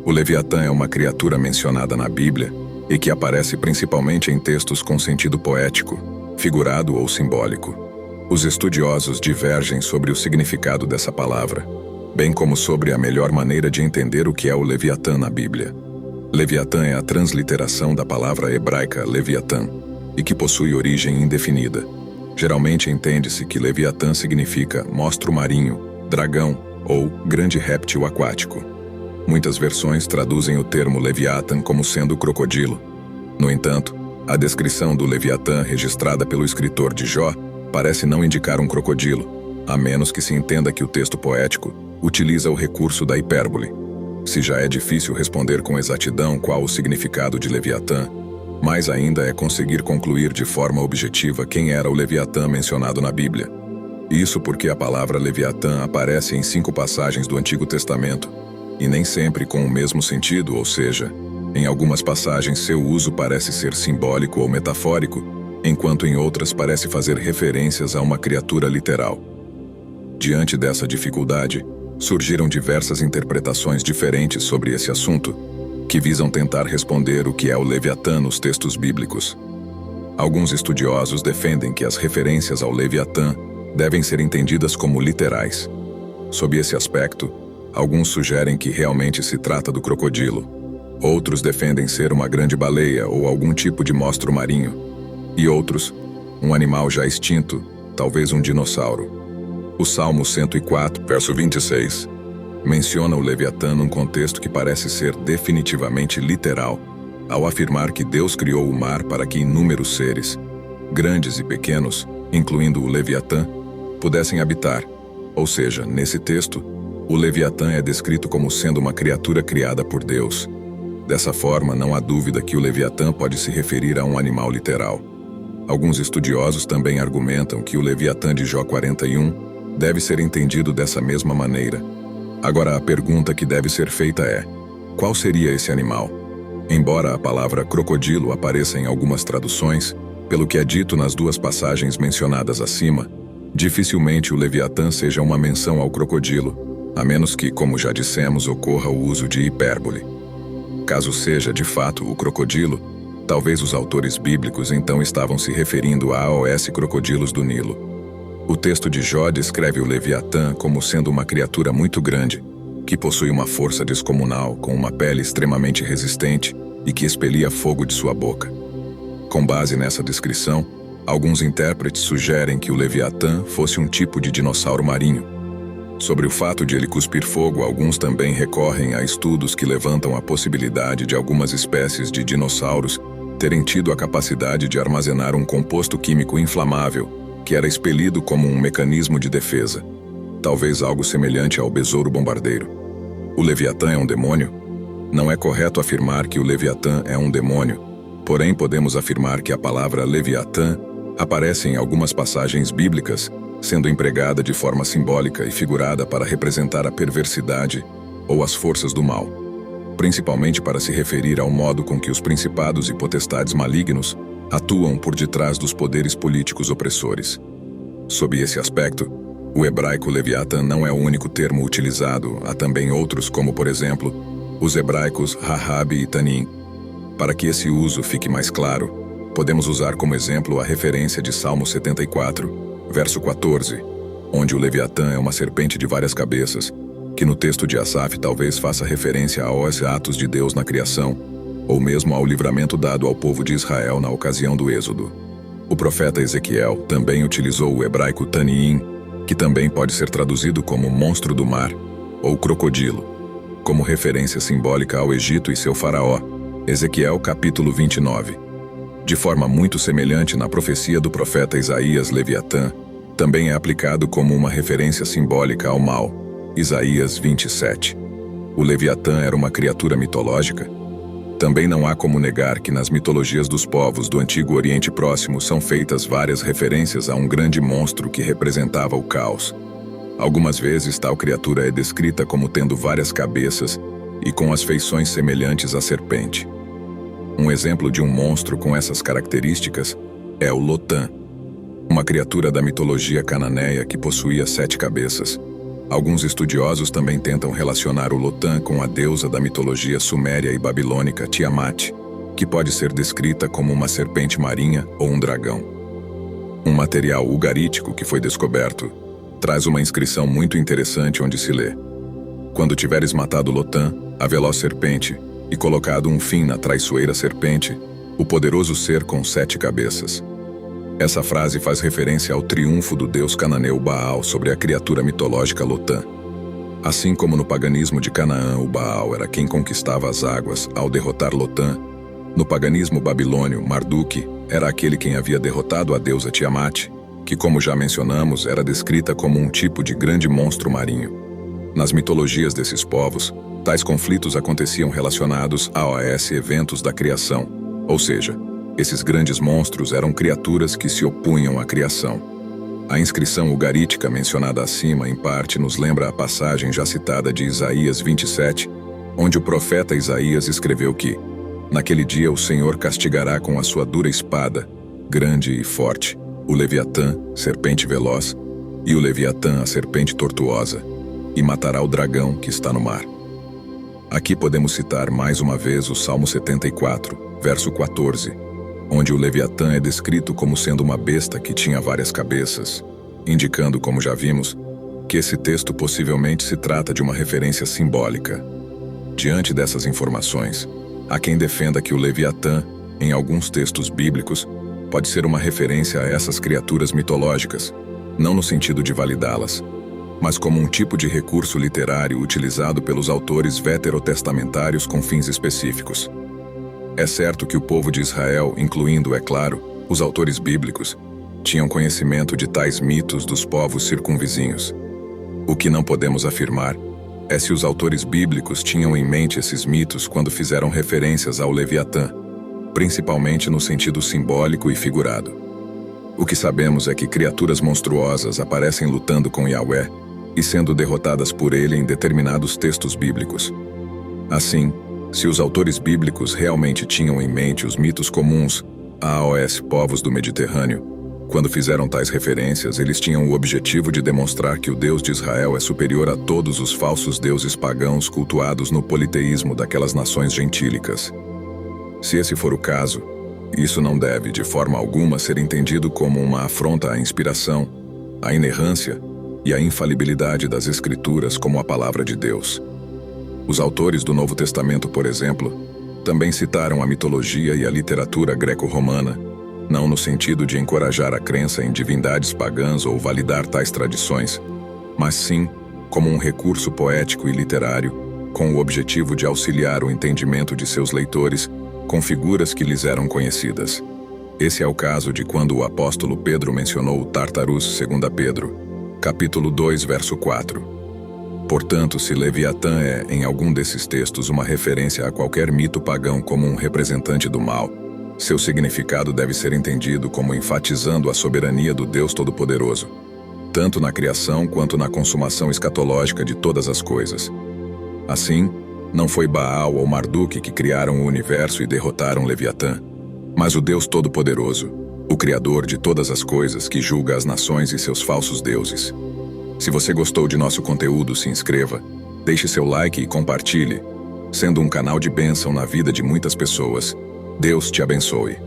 O Leviatã é uma criatura mencionada na Bíblia e que aparece principalmente em textos com sentido poético, figurado ou simbólico. Os estudiosos divergem sobre o significado dessa palavra, bem como sobre a melhor maneira de entender o que é o Leviatã na Bíblia. Leviatã é a transliteração da palavra hebraica Leviatã, e que possui origem indefinida. Geralmente entende-se que Leviatã significa monstro marinho, dragão ou grande réptil aquático. Muitas versões traduzem o termo Leviatã como sendo crocodilo. No entanto, a descrição do Leviatã registrada pelo escritor de Jó parece não indicar um crocodilo, a menos que se entenda que o texto poético utiliza o recurso da hipérbole. Se já é difícil responder com exatidão qual o significado de Leviatã, mais ainda é conseguir concluir de forma objetiva quem era o Leviatã mencionado na Bíblia. Isso porque a palavra Leviatã aparece em 5 passagens do Antigo Testamento, e nem sempre com o mesmo sentido, ou seja, em algumas passagens seu uso parece ser simbólico ou metafórico, enquanto em outras parece fazer referências a uma criatura literal. Diante dessa dificuldade, surgiram diversas interpretações diferentes sobre esse assunto, que visam tentar responder o que é o Leviatã nos textos bíblicos. Alguns estudiosos defendem que as referências ao Leviatã devem ser entendidas como literais. Sob esse aspecto, alguns sugerem que realmente se trata do crocodilo. Outros defendem ser uma grande baleia ou algum tipo de monstro marinho. E outros, um animal já extinto, talvez um dinossauro. O Salmo 104, verso 26, menciona o Leviatã num contexto que parece ser definitivamente literal, ao afirmar que Deus criou o mar para que inúmeros seres, grandes e pequenos, incluindo o Leviatã, pudessem habitar. Ou seja, nesse texto, o Leviatã é descrito como sendo uma criatura criada por Deus. Dessa forma, não há dúvida que o Leviatã pode se referir a um animal literal. Alguns estudiosos também argumentam que o Leviatã de Jó 41 deve ser entendido dessa mesma maneira. Agora, a pergunta que deve ser feita é: qual seria esse animal? Embora a palavra crocodilo apareça em algumas traduções, pelo que é dito nas 2 passagens mencionadas acima, dificilmente o Leviatã seja uma menção ao crocodilo, a menos que, como já dissemos, ocorra o uso de hipérbole. Caso seja, de fato, o crocodilo, talvez os autores bíblicos então estavam se referindo a AOS crocodilos do Nilo. O texto de Jó descreve o Leviatã como sendo uma criatura muito grande, que possui uma força descomunal, com uma pele extremamente resistente e que expelia fogo de sua boca. Com base nessa descrição, alguns intérpretes sugerem que o Leviatã fosse um tipo de dinossauro marinho. Sobre o fato de ele cuspir fogo, alguns também recorrem a estudos que levantam a possibilidade de algumas espécies de dinossauros terem tido a capacidade de armazenar um composto químico inflamável que era expelido como um mecanismo de defesa, talvez algo semelhante ao besouro bombardeiro. O Leviatã é um demônio? Não é correto afirmar que o Leviatã é um demônio, porém podemos afirmar que a palavra Leviatã aparece em algumas passagens bíblicas, sendo empregada de forma simbólica e figurada para representar a perversidade ou as forças do mal, principalmente para se referir ao modo com que os principados e potestades malignos atuam por detrás dos poderes políticos opressores. Sob esse aspecto, o hebraico Leviatã não é o único termo utilizado, há também outros como, por exemplo, os hebraicos Rahab e Tanim. Para que esse uso fique mais claro, podemos usar como exemplo a referência de Salmo 74, verso 14, onde o Leviatã é uma serpente de várias cabeças, que no texto de Asaf talvez faça referência aos atos de Deus na criação, ou mesmo ao livramento dado ao povo de Israel na ocasião do Êxodo. O profeta Ezequiel também utilizou o hebraico Taniim, que também pode ser traduzido como monstro do mar, ou crocodilo, como referência simbólica ao Egito e seu faraó, Ezequiel capítulo 29. De forma muito semelhante na profecia do profeta Isaías, Leviatã também é aplicado como uma referência simbólica ao mal, Isaías 27. O Leviatã era uma criatura mitológica? Também não há como negar que nas mitologias dos povos do Antigo Oriente Próximo são feitas várias referências a um grande monstro que representava o caos. Algumas vezes tal criatura é descrita como tendo várias cabeças e com as feições semelhantes à serpente. Um exemplo de um monstro com essas características é o Lotã, uma criatura da mitologia cananeia que possuía 7 cabeças. Alguns estudiosos também tentam relacionar o Lotan com a deusa da mitologia suméria e babilônica Tiamat, que pode ser descrita como uma serpente marinha ou um dragão. Um material ugarítico que foi descoberto traz uma inscrição muito interessante onde se lê: quando tiveres matado Lotan, a veloz serpente, e colocado um fim na traiçoeira serpente, o poderoso ser com 7 cabeças. Essa frase faz referência ao triunfo do deus cananeu Baal sobre a criatura mitológica Lotan. Assim como no paganismo de Canaã o Baal era quem conquistava as águas ao derrotar Lotan, no paganismo babilônio Marduk era aquele quem havia derrotado a deusa Tiamat, que, como já mencionamos, era descrita como um tipo de grande monstro marinho. Nas mitologias desses povos, tais conflitos aconteciam relacionados a eventos da criação, ou seja, esses grandes monstros eram criaturas que se opunham à criação. A inscrição ugarítica mencionada acima, em parte, nos lembra a passagem já citada de Isaías 27, onde o profeta Isaías escreveu que: naquele dia o Senhor castigará com a sua dura espada, grande e forte, o Leviatã, serpente veloz, e o Leviatã, a serpente tortuosa, e matará o dragão que está no mar. Aqui podemos citar mais uma vez o Salmo 74, verso 14, onde o Leviatã é descrito como sendo uma besta que tinha várias cabeças, indicando, como já vimos, que esse texto possivelmente se trata de uma referência simbólica. Diante dessas informações, há quem defenda que o Leviatã, em alguns textos bíblicos, pode ser uma referência a essas criaturas mitológicas, não no sentido de validá-las, mas como um tipo de recurso literário utilizado pelos autores veterotestamentários com fins específicos. É certo que o povo de Israel, incluindo, é claro, os autores bíblicos, tinham conhecimento de tais mitos dos povos circunvizinhos. O que não podemos afirmar é se os autores bíblicos tinham em mente esses mitos quando fizeram referências ao Leviatã, principalmente no sentido simbólico e figurado. O que sabemos é que criaturas monstruosas aparecem lutando com Yahweh e sendo derrotadas por ele em determinados textos bíblicos. Assim, se os autores bíblicos realmente tinham em mente os mitos comuns aos povos do Mediterrâneo, quando fizeram tais referências, eles tinham o objetivo de demonstrar que o Deus de Israel é superior a todos os falsos deuses pagãos cultuados no politeísmo daquelas nações gentílicas. Se esse for o caso, isso não deve, de forma alguma, ser entendido como uma afronta à inspiração, à inerrância e à infalibilidade das Escrituras como a palavra de Deus. Os autores do Novo Testamento, por exemplo, também citaram a mitologia e a literatura greco-romana, não no sentido de encorajar a crença em divindades pagãs ou validar tais tradições, mas sim como um recurso poético e literário, com o objetivo de auxiliar o entendimento de seus leitores com figuras que lhes eram conhecidas. Esse é o caso de quando o apóstolo Pedro mencionou o Tártarus, 2 Pedro, capítulo 2, verso 4. Portanto, se Leviatã é, em algum desses textos, uma referência a qualquer mito pagão como um representante do mal, seu significado deve ser entendido como enfatizando a soberania do Deus Todo-Poderoso, tanto na criação quanto na consumação escatológica de todas as coisas. Assim, não foi Baal ou Marduk que criaram o universo e derrotaram Leviatã, mas o Deus Todo-Poderoso, o Criador de todas as coisas que julga as nações e seus falsos deuses. Se você gostou de nosso conteúdo, se inscreva, deixe seu like e compartilhe, sendo um canal de bênção na vida de muitas pessoas. Deus te abençoe.